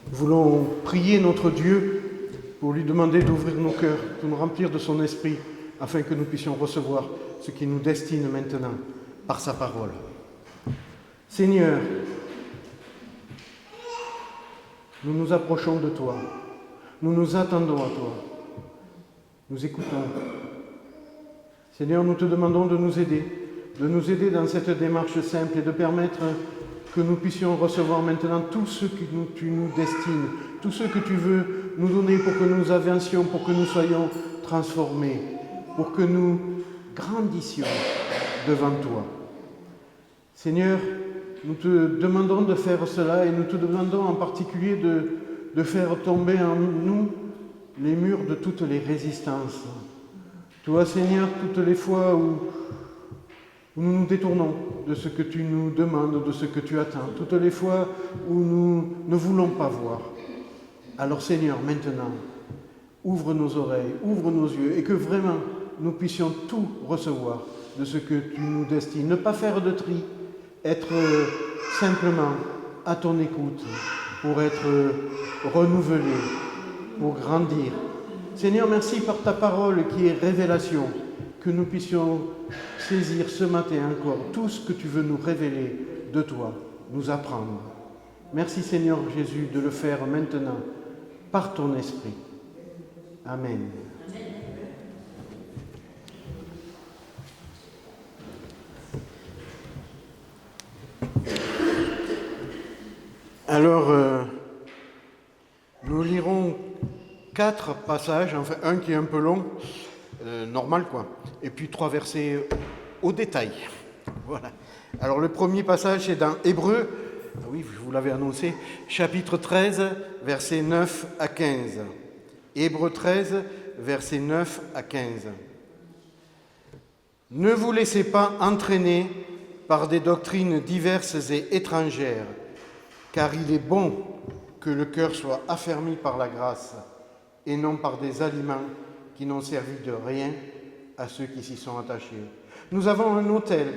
Nous voulons prier notre Dieu pour lui demander d'ouvrir nos cœurs, de nous remplir de son esprit, afin que nous puissions recevoir ce qui nous destine maintenant par sa parole. Seigneur, nous nous approchons de toi, nous nous attendons à toi, nous écoutons. Seigneur, nous te demandons de nous aider dans cette démarche simple et de permettre que nous puissions recevoir maintenant tout ce que tu nous destines, tout ce que tu veux nous donner pour que nous avancions, pour que nous soyons transformés, pour que nous grandissions devant toi. Seigneur, nous te demandons de faire cela et nous te demandons en particulier de faire tomber en nous les murs de toutes les résistances. Toi, Seigneur, toutes les fois où nous nous détournons de ce que tu nous demandes, de ce que tu attends, toutes les fois où nous ne voulons pas voir. Alors, Seigneur, maintenant, ouvre nos oreilles, ouvre nos yeux et que vraiment nous puissions tout recevoir de ce que tu nous destines. Ne pas faire de tri, être simplement à ton écoute pour être renouvelé, pour grandir. Seigneur, merci par ta parole qui est révélation, que nous puissions saisir ce matin encore tout ce que tu veux nous révéler de toi, nous apprendre. Merci Seigneur Jésus de le faire maintenant par ton esprit. Amen. Alors, nous lirons 4 passages, enfin un qui est un peu long, normal quoi, et puis 3 versets au détail. Voilà. Alors le premier passage c'est dans Hébreux, oui je vous l'avais annoncé, chapitre 13, versets 9 à 15. Hébreux 13, versets 9 à 15. Ne vous laissez pas entraîner par des doctrines diverses et étrangères, car il est bon que le cœur soit affermi par la grâce et non par des aliments qui n'ont servi de rien à ceux qui s'y sont attachés. Nous avons un autel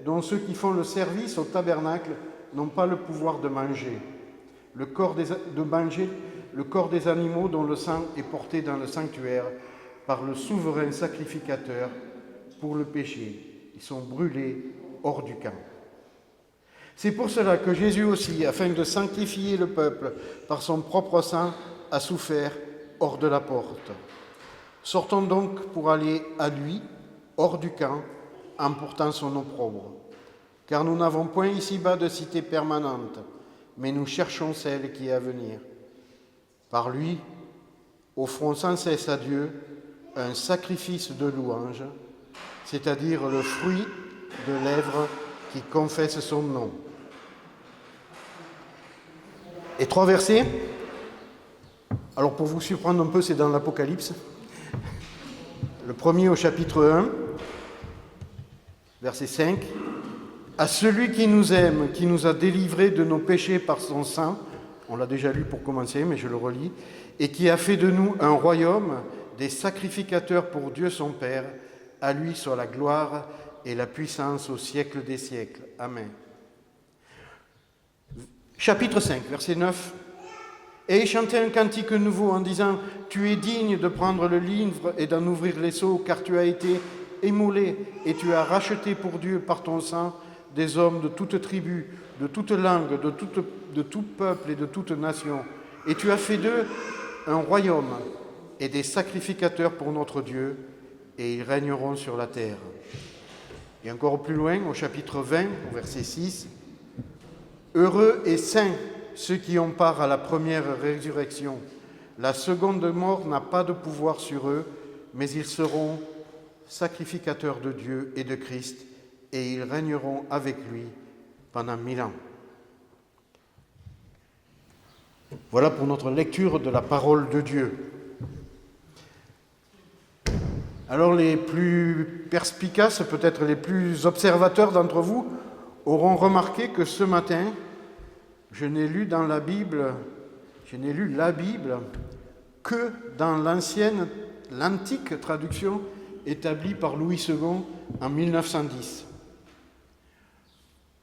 dont ceux qui font le service au tabernacle n'ont pas le pouvoir de manger. Le corps des animaux dont le sang est porté dans le sanctuaire par le souverain sacrificateur pour le péché. Ils sont brûlés hors du camp. C'est pour cela que Jésus aussi, afin de sanctifier le peuple par son propre sang, a souffert hors de la porte. Sortons donc pour aller à lui, hors du camp, en portant son opprobre. Car nous n'avons point ici-bas de cité permanente, mais nous cherchons celle qui est à venir. Par lui, offrons sans cesse à Dieu un sacrifice de louange, c'est-à-dire le fruit de lèvres qui confessent son nom. Et 3 versets. Alors pour vous surprendre un peu, c'est dans l'Apocalypse. Le premier au chapitre 1, verset 5. À celui qui nous aime, qui nous a délivrés de nos péchés par son sang, on l'a déjà lu pour commencer, mais je le relis, et qui a fait de nous un royaume, des sacrificateurs pour Dieu son Père, à lui soit la gloire et la puissance au siècle des siècles. Amen. Chapitre 5, verset 9. Et chantez un cantique nouveau en disant « Tu es digne de prendre le livre et d'en ouvrir les sceaux, car tu as été émoulé et tu as racheté pour Dieu par ton sang des hommes de toute tribu, de toute langue, de tout peuple et de toute nation. Et tu as fait d'eux un royaume et des sacrificateurs pour notre Dieu, et ils régneront sur la terre. » Et encore plus loin, au chapitre 20, au verset 6, « Heureux et saints ceux qui ont part à la première résurrection. La seconde mort n'a pas de pouvoir sur eux, mais ils seront sacrificateurs de Dieu et de Christ, et ils régneront avec lui pendant 1000 ans. » Voilà pour notre lecture de la parole de Dieu. Alors les plus perspicaces, peut-être les plus observateurs d'entre vous, auront remarqué que ce matin, je n'ai lu la Bible que dans l'antique traduction établie par Louis II en 1910.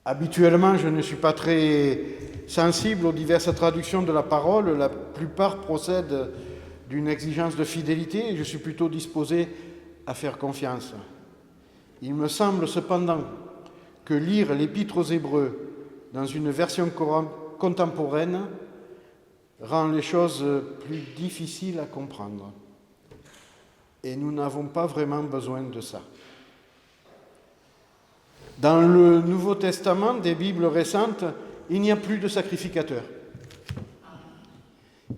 Habituellement, je ne suis pas très sensible aux diverses traductions de la parole. La plupart procèdent d'une exigence de fidélité et je suis plutôt disposé à faire confiance. Il me semble cependant que lire l'Épître aux Hébreux dans une version contemporaine rend les choses plus difficiles à comprendre. Et nous n'avons pas vraiment besoin de ça. Dans le Nouveau Testament des Bibles récentes, il n'y a plus de sacrificateurs.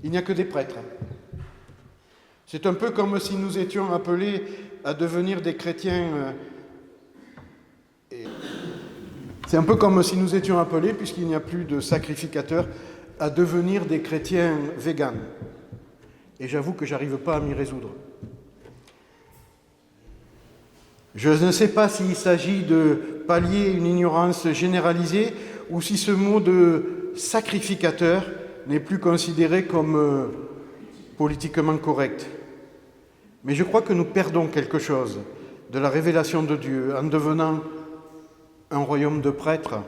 Il n'y a que des prêtres. C'est un peu comme si nous étions appelés à devenir des chrétiens. C'est un peu comme si nous étions appelés, puisqu'il n'y a plus de sacrificateurs, à devenir des chrétiens véganes. Et j'avoue que je n'arrive pas à m'y résoudre. Je ne sais pas s'il s'agit de pallier une ignorance généralisée ou si ce mot de sacrificateur n'est plus considéré comme politiquement correct. Mais je crois que nous perdons quelque chose de la révélation de Dieu en devenant un royaume de prêtres,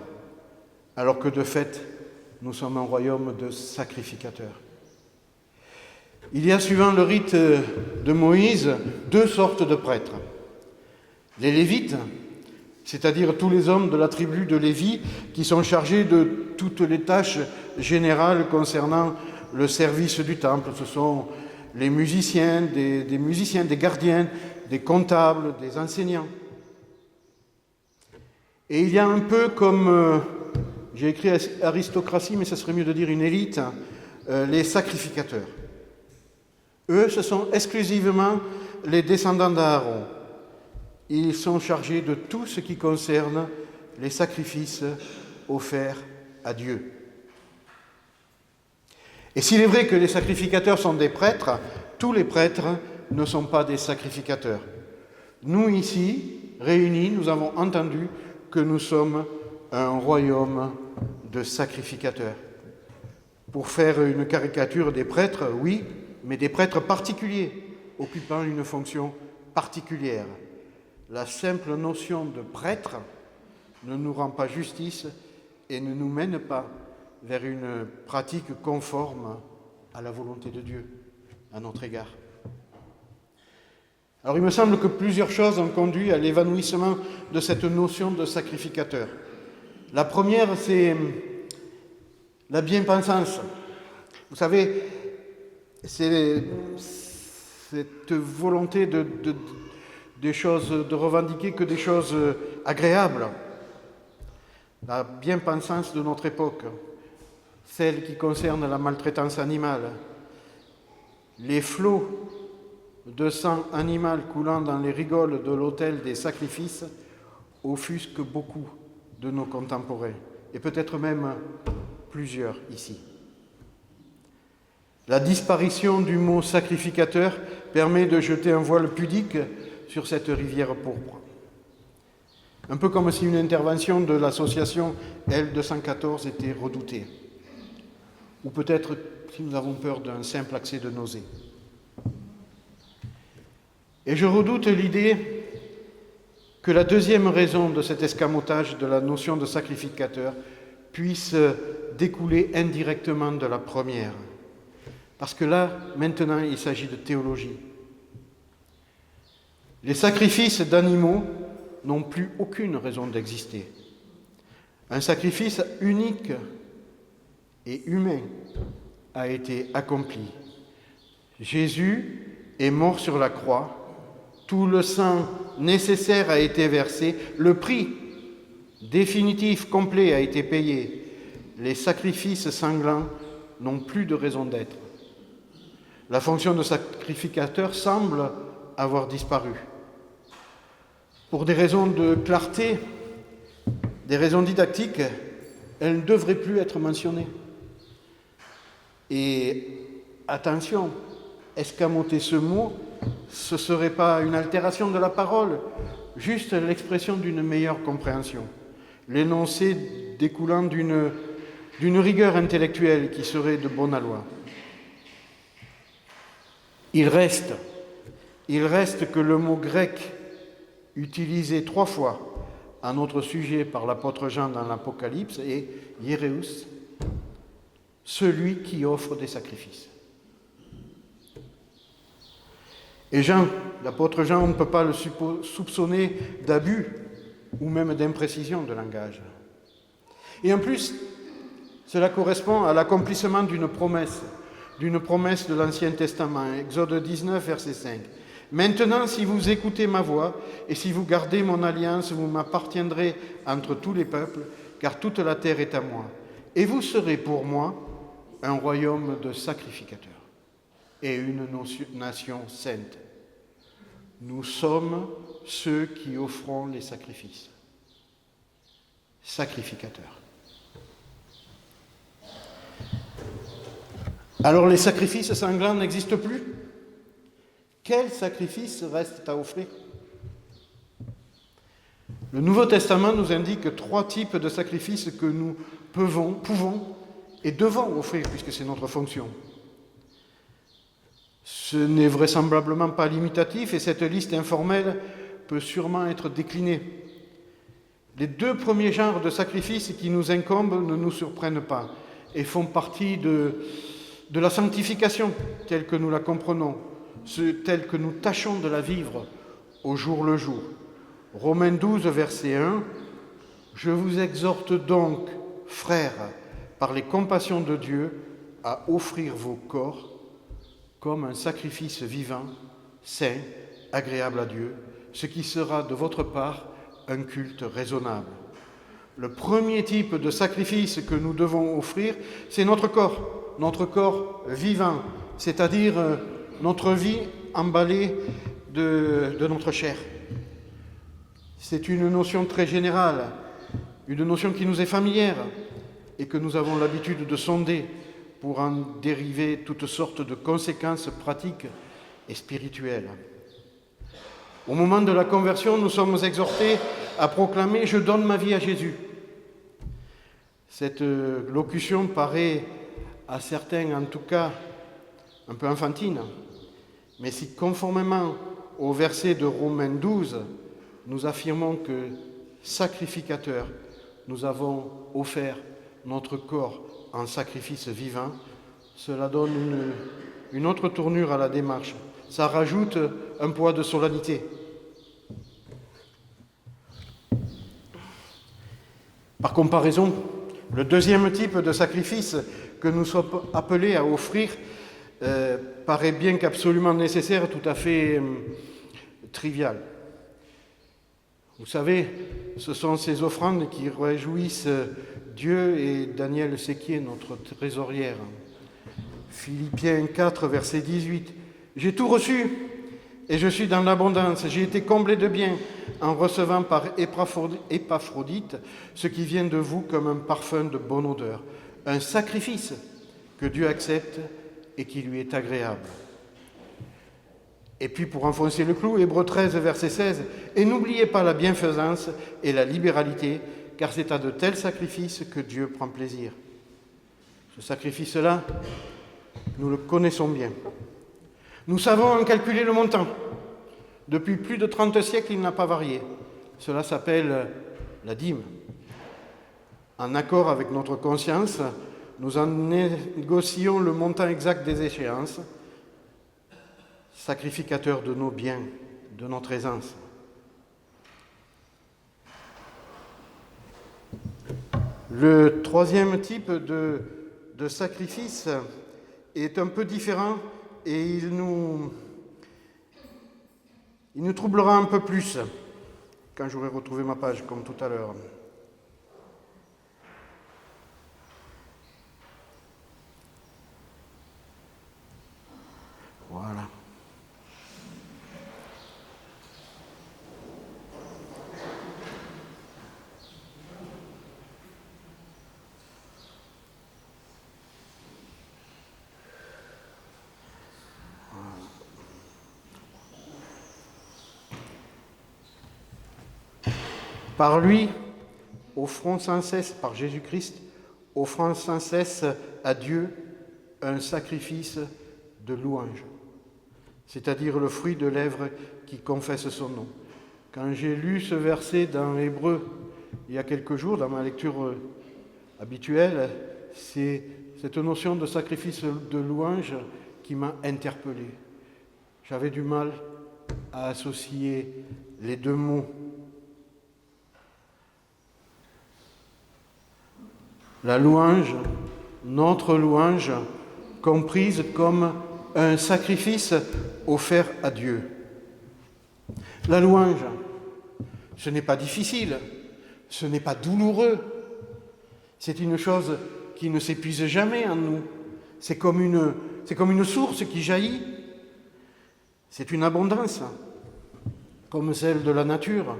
alors que de fait, nous sommes un royaume de sacrificateurs. Il y a, suivant le rite de Moïse, 2 sortes de prêtres. Les Lévites, c'est-à-dire tous les hommes de la tribu de Lévi qui sont chargés de toutes les tâches générales concernant le service du temple. Ce sont les musiciens, des musiciens, des gardiens, des comptables, des enseignants. Et il y a un peu comme, j'ai écrit aristocratie, mais ça serait mieux de dire une élite, les sacrificateurs. Eux, ce sont exclusivement les descendants d'Aaron. Ils sont chargés de tout ce qui concerne les sacrifices offerts à Dieu. Et s'il est vrai que les sacrificateurs sont des prêtres, tous les prêtres ne sont pas des sacrificateurs. Nous, ici, réunis, nous avons entendu que nous sommes un royaume de sacrificateurs. Pour faire une caricature des prêtres, oui, mais des prêtres particuliers, occupant une fonction particulière. La simple notion de prêtre ne nous rend pas justice et ne nous mène pas vers une pratique conforme à la volonté de Dieu à notre égard. Alors il me semble que plusieurs choses ont conduit à l'évanouissement de cette notion de sacrificateur. La première, c'est la bien-pensance. Vous savez, c'est cette volonté des choses, de revendiquer que des choses agréables. La bien-pensance de notre époque, celle qui concerne la maltraitance animale, les flots de sang animal coulant dans les rigoles de l'autel des sacrifices offusquent beaucoup de nos contemporains, et peut-être même plusieurs ici. La disparition du mot sacrificateur permet de jeter un voile pudique sur cette rivière pourpre. Un peu comme si une intervention de l'association L214 était redoutée. Ou peut-être si nous avons peur d'un simple accès de nausée. Et je redoute l'idée que la deuxième raison de cet escamotage de la notion de sacrificateur puisse découler indirectement de la première. Parce que là, maintenant, il s'agit de théologie. Les sacrifices d'animaux n'ont plus aucune raison d'exister. Un sacrifice unique et humain a été accompli. Jésus est mort sur la croix, tout le sang nécessaire a été versé, le prix définitif, complet a été payé. Les sacrifices sanglants n'ont plus de raison d'être. La fonction de sacrificateur semble avoir disparu. Pour des raisons de clarté, des raisons didactiques, elle ne devrait plus être mentionnée. Et attention, escamoter ce mot, ce ne serait pas une altération de la parole, juste l'expression d'une meilleure compréhension, l'énoncé découlant d'une rigueur intellectuelle qui serait de bon aloi. Il reste que le mot grec utilisé 3 fois à notre sujet par l'apôtre Jean dans l'Apocalypse est Hiereus, celui qui offre des sacrifices. Et Jean, l'apôtre Jean, on ne peut pas le soupçonner d'abus ou même d'imprécision de langage. Et en plus, cela correspond à l'accomplissement d'une promesse de l'Ancien Testament, Exode 19, verset 5. « Maintenant, si vous écoutez ma voix et si vous gardez mon alliance, vous m'appartiendrez entre tous les peuples, car toute la terre est à moi. Et vous serez pour moi un royaume de sacrificateurs et une nation sainte. Nous sommes ceux qui offrons les sacrifices. » Sacrificateurs. Alors les sacrifices sanglants n'existent plus? Quels sacrifices restent à offrir? Le Nouveau Testament nous indique 3 types de sacrifices que nous pouvons et devons offrir, puisque c'est notre fonction. Ce n'est vraisemblablement pas limitatif et cette liste informelle peut sûrement être déclinée. Les 2 premiers genres de sacrifices qui nous incombent ne nous surprennent pas et font partie de la sanctification telle que nous la comprenons, telle que nous tâchons de la vivre au jour le jour. Romains 12, verset 1, « Je vous exhorte donc, frères, par les compassions de Dieu, à offrir vos corps comme un sacrifice vivant, saint, agréable à Dieu, ce qui sera de votre part un culte raisonnable. » Le premier type de sacrifice que nous devons offrir, c'est notre corps vivant, c'est-à-dire notre vie emballée de notre chair. C'est une notion très générale, une notion qui nous est familière et que nous avons l'habitude de sonder pour en dériver toutes sortes de conséquences pratiques et spirituelles. Au moment de la conversion, nous sommes exhortés à proclamer « Je donne ma vie à Jésus ». Cette locution paraît à certains, en tout cas, un peu enfantine, mais si conformément au verset de Romains 12, nous affirmons que, sacrificateurs, nous avons offert notre corps en sacrifice vivant, cela donne une autre tournure à la démarche. Ça rajoute un poids de solennité. Par comparaison, le deuxième type de sacrifice que nous sommes appelés à offrir paraît bien qu'absolument nécessaire, tout à fait trivial. Vous savez, ce sont ces offrandes qui réjouissent Dieu et Daniel Séquier, notre trésorière. Philippiens 4, verset 18. « J'ai tout reçu et je suis dans l'abondance. J'ai été comblé de biens en recevant par Épaphrodite ce qui vient de vous comme un parfum de bonne odeur, un sacrifice que Dieu accepte et qui lui est agréable. » Et puis pour enfoncer le clou, Hébreux 13, verset 16, « Et n'oubliez pas la bienfaisance et la libéralité, car c'est à de tels sacrifices que Dieu prend plaisir. » Ce sacrifice-là, nous le connaissons bien. Nous savons en calculer le montant. Depuis plus de 30 siècles, il n'a pas varié. Cela s'appelle la dîme. En accord avec notre conscience, nous en négocions le montant exact des échéances, sacrificateur de nos biens, de notre aisance. Le troisième type de sacrifice est un peu différent et il nous troublera un peu plus quand j'aurai retrouvé ma page, comme tout à l'heure. Voilà. Par lui, offrons sans cesse, par Jésus-Christ, offrons sans cesse à Dieu un sacrifice de louange, c'est-à-dire le fruit de lèvres qui confessent son nom. Quand j'ai lu ce verset dans Hébreu il y a quelques jours, dans ma lecture habituelle, c'est cette notion de sacrifice de louange qui m'a interpellé. J'avais du mal à associer les deux mots. La louange, notre louange, comprise comme un sacrifice offert à Dieu. La louange, ce n'est pas difficile, ce n'est pas douloureux, c'est une chose qui ne s'épuise jamais en nous. C'est comme une source qui jaillit. C'est une abondance, comme celle de la nature.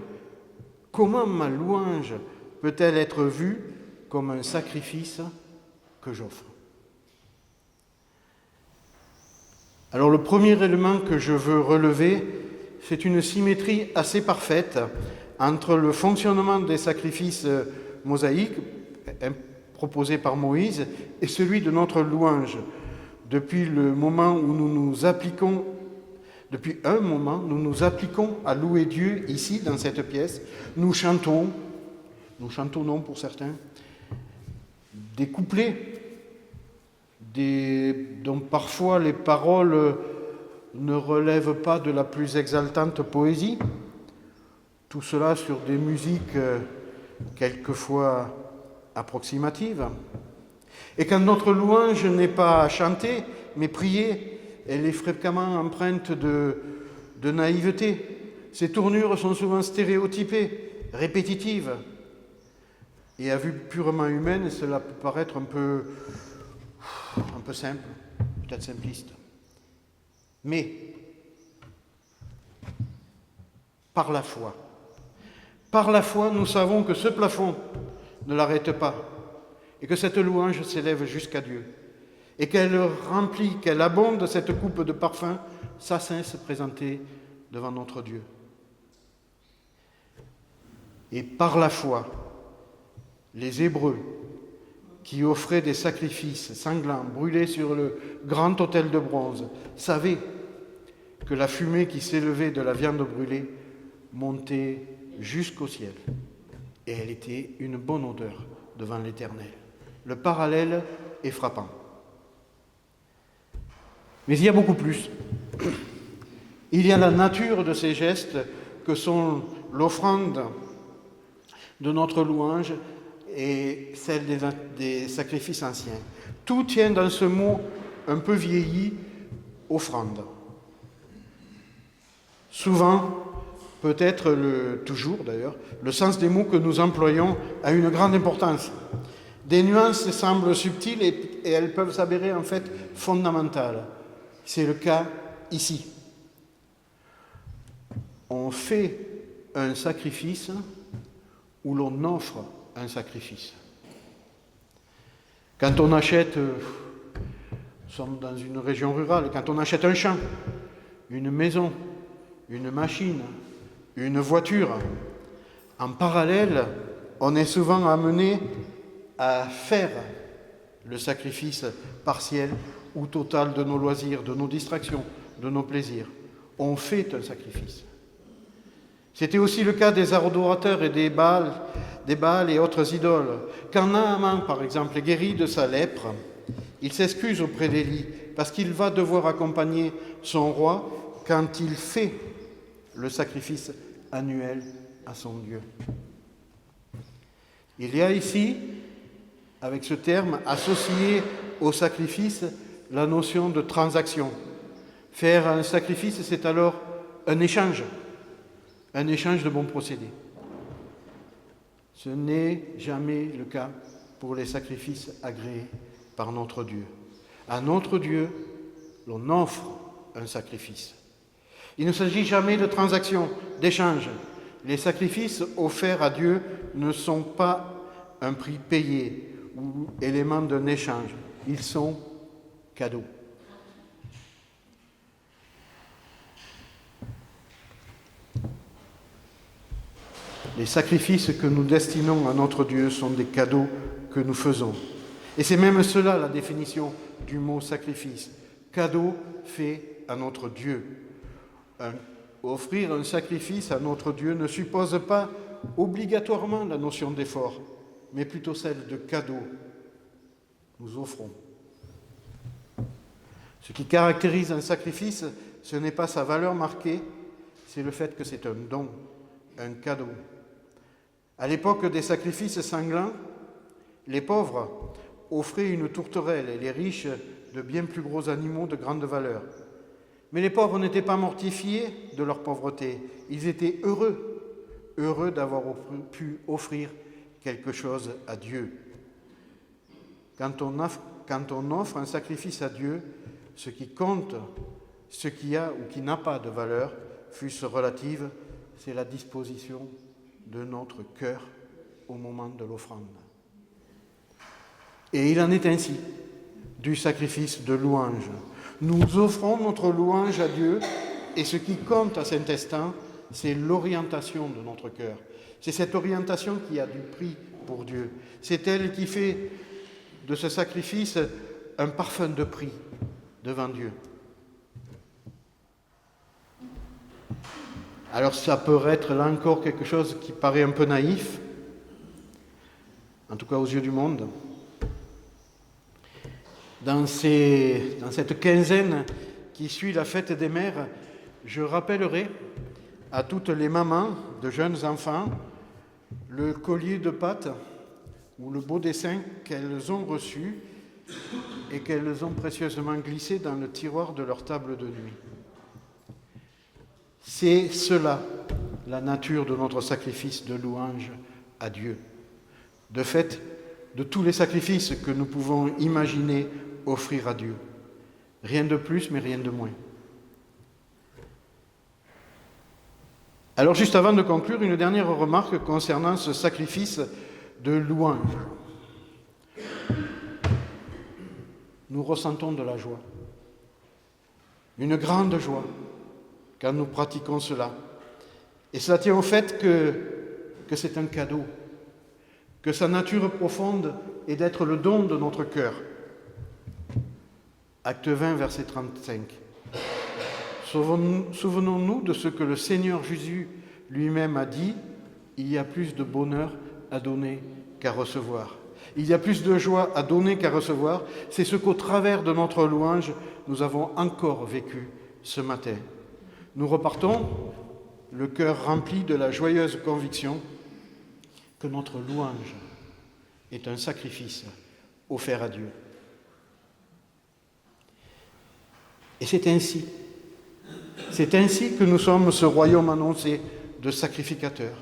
Comment ma louange peut-elle être vue comme un sacrifice que j'offre? Alors le premier élément que je veux relever, c'est une symétrie assez parfaite entre le fonctionnement des sacrifices mosaïques proposés par Moïse et celui de notre louange. Depuis un moment, nous nous appliquons à louer Dieu ici, dans cette pièce. Nous chantonnons pour certains, des couplets dont parfois les paroles ne relèvent pas de la plus exaltante poésie. Tout cela sur des musiques quelquefois approximatives. Et quand notre louange n'est pas chantée, mais priée, elle est fréquemment empreinte de naïveté. Ses tournures sont souvent stéréotypées, répétitives. Et à vue purement humaine, cela peut paraître un peu simple, peut-être simpliste. Mais, par la foi, nous savons que ce plafond ne l'arrête pas et que cette louange s'élève jusqu'à Dieu et qu'elle abonde cette coupe de parfum sans cesse présentée devant notre Dieu. Et par la foi, les Hébreux, qui offraient des sacrifices sanglants brûlés sur le grand autel de bronze, savaient que la fumée qui s'élevait de la viande brûlée montait jusqu'au ciel. Et elle était une bonne odeur devant l'Éternel. Le parallèle est frappant. Mais il y a beaucoup plus. Il y a la nature de ces gestes que sont l'offrande de notre louange et celle des sacrifices anciens. Tout tient dans ce mot un peu vieilli, offrande. Souvent, peut-être toujours d'ailleurs, le sens des mots que nous employons a une grande importance. Des nuances semblent subtiles et elles peuvent s'avérer en fait fondamentales. C'est le cas ici. On fait un sacrifice ou l'on offre un sacrifice. Quand on achète, nous sommes dans une région rurale, quand on achète un champ, une maison, une machine, une voiture, en parallèle, on est souvent amené à faire le sacrifice partiel ou total de nos loisirs, de nos distractions, de nos plaisirs. On fait un sacrifice. C'était aussi le cas des adorateurs et des Baals et autres idoles. Quand Naaman, par exemple, est guéri de sa lèpre, il s'excuse auprès d'Élie parce qu'il va devoir accompagner son roi quand il fait le sacrifice annuel à son Dieu. Il y a ici, avec ce terme, associé au sacrifice, la notion de transaction. Faire un sacrifice, c'est alors un échange de bons procédés. Ce n'est jamais le cas pour les sacrifices agréés par notre Dieu. À notre Dieu, l'on offre un sacrifice. Il ne s'agit jamais de transaction, d'échange. Les sacrifices offerts à Dieu ne sont pas un prix payé ou élément d'un échange. Ils sont cadeaux. Les sacrifices que nous destinons à notre Dieu sont des cadeaux que nous faisons. Et c'est même cela la définition du mot sacrifice. Cadeau fait à notre Dieu. Un Offrir un sacrifice à notre Dieu ne suppose pas obligatoirement la notion d'effort, mais plutôt celle de cadeau. Nous offrons. Ce qui caractérise un sacrifice, ce n'est pas sa valeur marquée, c'est le fait que c'est un don, un cadeau. À l'époque des sacrifices sanglants, les pauvres offraient une tourterelle et les riches de bien plus gros animaux de grande valeur. Mais les pauvres n'étaient pas mortifiés de leur pauvreté, ils étaient heureux d'avoir pu offrir quelque chose à Dieu. Quand on offre un sacrifice à Dieu, ce qui compte, ce qui a ou qui n'a pas de valeur, fût-ce relative, c'est la disposition de notre cœur au moment de l'offrande. Et il en est ainsi du sacrifice de louange. Nous offrons notre louange à Dieu et ce qui compte à cet instant, c'est l'orientation de notre cœur. C'est cette orientation qui a du prix pour Dieu. C'est elle qui fait de ce sacrifice un parfum de prix devant Dieu. Alors ça peut être là encore quelque chose qui paraît un peu naïf, en tout cas aux yeux du monde. Dans cette quinzaine qui suit la fête des mères, je rappellerai à toutes les mamans de jeunes enfants le collier de pâte ou le beau dessin qu'elles ont reçu et qu'elles ont précieusement glissé dans le tiroir de leur table de nuit. C'est cela, la nature de notre sacrifice de louange à Dieu. De fait, de tous les sacrifices que nous pouvons imaginer offrir à Dieu. Rien de plus, mais rien de moins. Alors, juste avant de conclure, une dernière remarque concernant ce sacrifice de louange. Nous ressentons de la joie, une grande joie, quand nous pratiquons cela. Et cela tient au fait que c'est un cadeau, que sa nature profonde est d'être le don de notre cœur. Acte 20, verset 35. Souvenons-nous de ce que le Seigneur Jésus lui-même a dit, il y a plus de bonheur à donner qu'à recevoir. Il y a plus de joie à donner qu'à recevoir. C'est ce qu'au travers de notre louange, nous avons encore vécu ce matin. Nous repartons, le cœur rempli de la joyeuse conviction que notre louange est un sacrifice offert à Dieu. Et c'est ainsi que nous sommes ce royaume annoncé de sacrificateurs.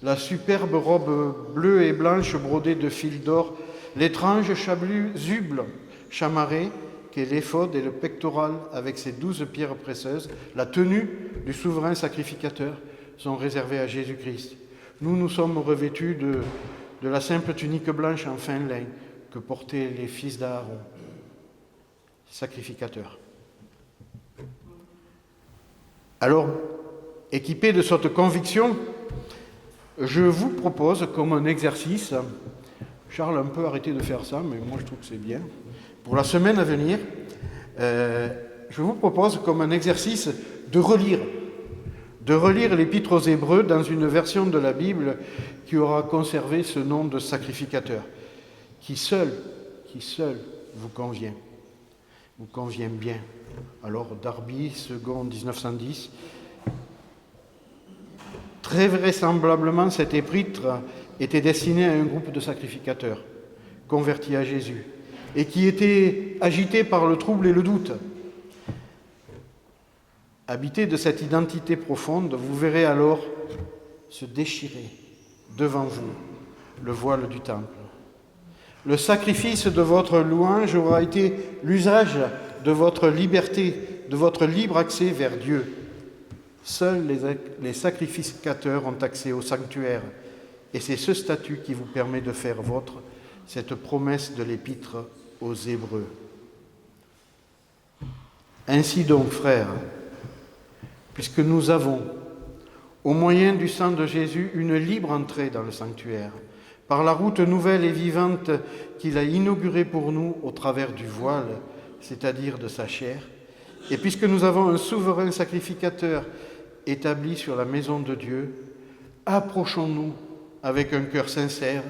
La superbe robe bleue et blanche brodée de fils d'or, l'étrange chasuble chamarré qu'est l'éphod et le pectoral avec ses 12 pierres précieuses, la tenue du souverain sacrificateur sont réservées à Jésus-Christ. Nous sommes revêtus de la simple tunique blanche en fin lin que portaient les fils d'Aaron, sacrificateurs. Alors, équipé de cette conviction, je vous propose comme un exercice, Charles a un peu arrêté de faire ça, mais moi je trouve que c'est bien, pour la semaine à venir, je vous propose comme un exercice de relire l'Épître aux Hébreux dans une version de la Bible qui aura conservé ce nom de sacrificateur, qui seul vous convient bien. Alors, Darby, second 1910, très vraisemblablement, cet épître était destiné à un groupe de sacrificateurs convertis à Jésus et qui étaient agités par le trouble et le doute. Habité de cette identité profonde, vous verrez alors se déchirer devant vous le voile du temple. Le sacrifice de votre louange aura été l'usage de votre liberté, de votre libre accès vers Dieu. Seuls les sacrificateurs ont accès au sanctuaire, et c'est ce statut qui vous permet de faire vôtre cette promesse de l'Épître aux Hébreux. Ainsi donc, frères, puisque nous avons, au moyen du sang de Jésus, une libre entrée dans le sanctuaire, par la route nouvelle et vivante qu'il a inaugurée pour nous au travers du voile, c'est-à-dire de sa chair, et puisque nous avons un souverain sacrificateur établis sur la maison de Dieu, approchons-nous avec un cœur sincère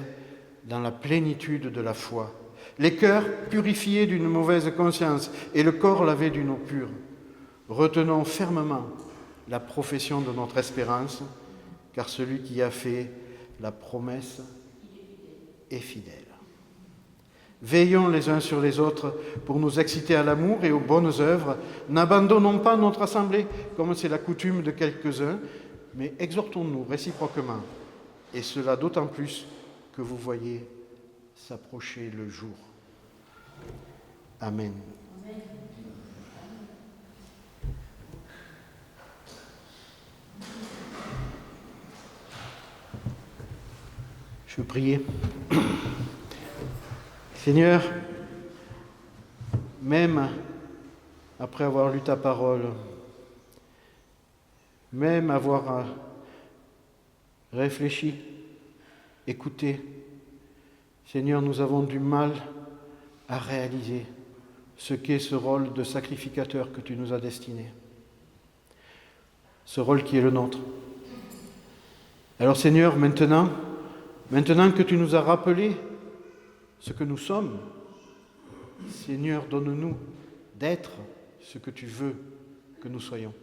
dans la plénitude de la foi. Les cœurs purifiés d'une mauvaise conscience et le corps lavé d'une eau pure. Retenons fermement la profession de notre espérance, car celui qui a fait la promesse est fidèle. Veillons les uns sur les autres pour nous exciter à l'amour et aux bonnes œuvres. N'abandonnons pas notre assemblée, comme c'est la coutume de quelques-uns, mais exhortons-nous réciproquement, et cela d'autant plus que vous voyez s'approcher le jour. Amen. Je veux prier. Seigneur, même après avoir lu ta parole, même avoir réfléchi, écouté, Seigneur, nous avons du mal à réaliser ce qu'est ce rôle de sacrificateur que tu nous as destiné, ce rôle qui est le nôtre. Alors Seigneur, maintenant que tu nous as rappelé ce que nous sommes, Seigneur, donne-nous d'être ce que tu veux que nous soyons.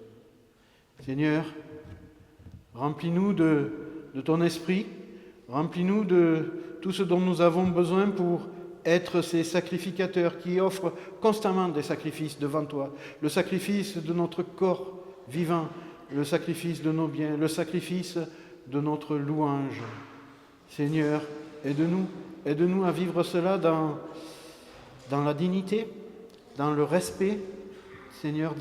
Seigneur, remplis-nous de ton esprit, remplis-nous de tout ce dont nous avons besoin pour être ces sacrificateurs qui offrent constamment des sacrifices devant toi, le sacrifice de notre corps vivant, le sacrifice de nos biens, le sacrifice de notre louange. Seigneur, aide-nous à vivre cela dans la dignité, dans le respect, Seigneur,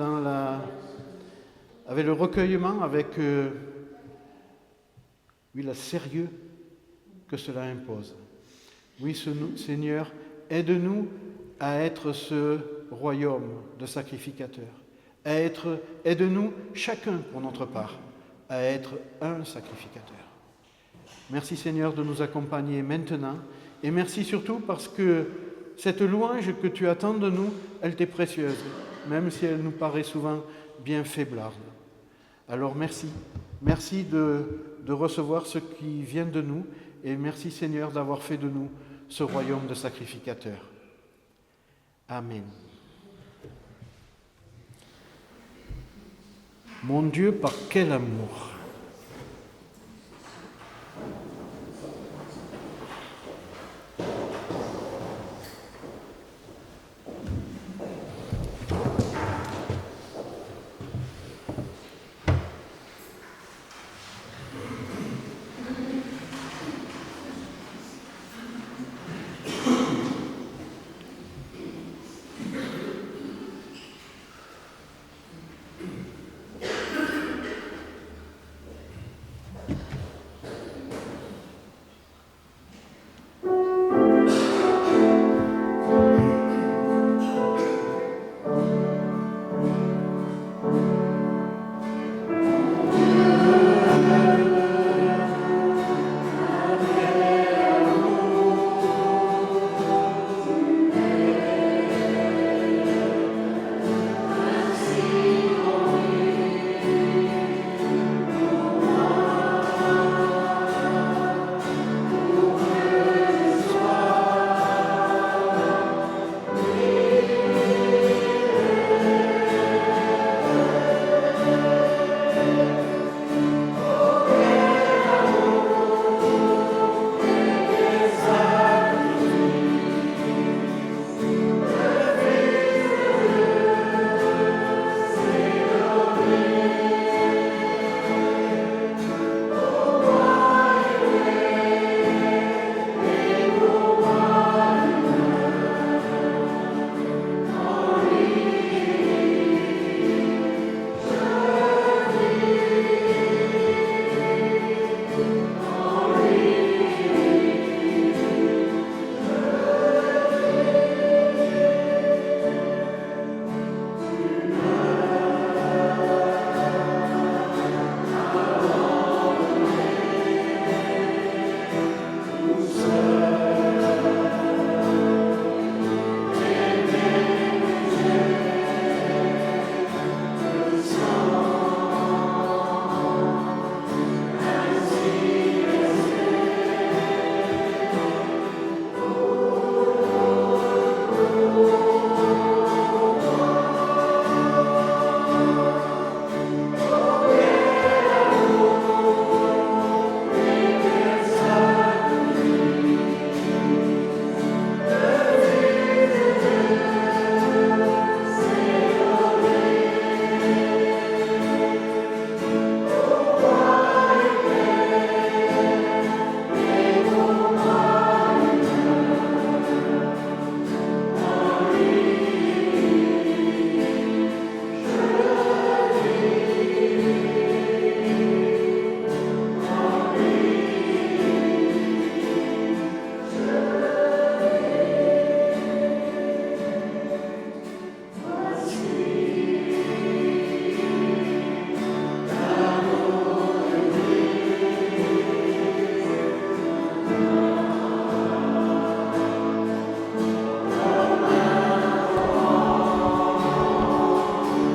avec le recueillement, avec le sérieux que cela impose. Oui, Seigneur, aide-nous à être ce royaume de sacrificateurs, aide-nous chacun pour notre part à être un sacrificateur. Merci Seigneur de nous accompagner maintenant et merci surtout parce que cette louange que tu attends de nous, elle t'est précieuse, même si elle nous paraît souvent bien faiblarde. Alors merci de recevoir ce qui vient de nous et merci Seigneur d'avoir fait de nous ce royaume de sacrificateurs. Amen. Mon Dieu, par quel amour!